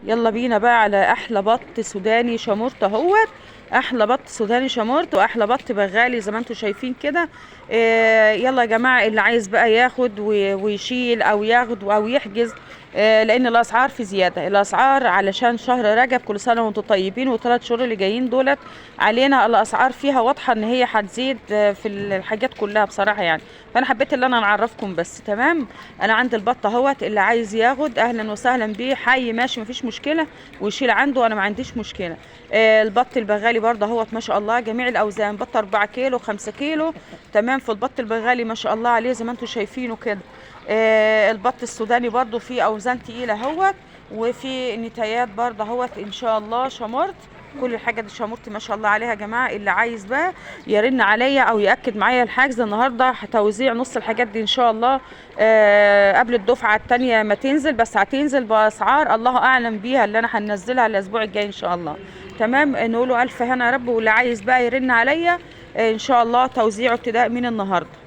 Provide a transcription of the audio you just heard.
يلا بينا بقى على احلى بط سوداني شامورت اهوت. احلى بط سوداني شامورت واحلى بط بغالي زي ما انتم شايفين كده. يلا يا جماعه، اللي عايز بقى ياخد ويشيل او ياخد او يحجز. لان الاسعار في زياده، الاسعار علشان شهر رجب، كل سنه وانتم طيبين، وثلاث شهور اللي جايين دولت علينا الاسعار فيها واضحه ان هي هتزيد في الحاجات كلها بصراحه يعني. فانا حبيت ان انا نعرفكم بس. تمام. انا عندي البط اهوت، اللي عايز ياخد اهلا وسهلا بيه، حي ماشي مفيش مشكله، ويشيل عنده، انا ما عنديش مشكله. البط البغالي برضه اهوت ما شاء الله جميع الاوزان، بط 4 كيلو 5 كيلو. تمام. في البط البغالي ما شاء الله عليه زي ما انتم شايفينه كده. البط السوداني برضه فيه اوزان تقيله اهوت، وفي نتايات برضه اهوت ان شاء الله شمرت. كل الحاجه دي شمرت ما شاء الله عليها يا جماعه. اللي عايز بقى يرن عليا او ياكد معايا الحجز النهارده، توزيع نص الحاجات دي ان شاء الله قبل الدفعه الثانيه ما تنزل، بس هتنزل باسعار الله اعلم بيها اللي انا هنزلها الاسبوع الجاي ان شاء الله. تمام. نقوله الف هنا يا رب. واللي عايز بقى يرن عليا ان شاء الله توزيعه ابتداء من النهارده.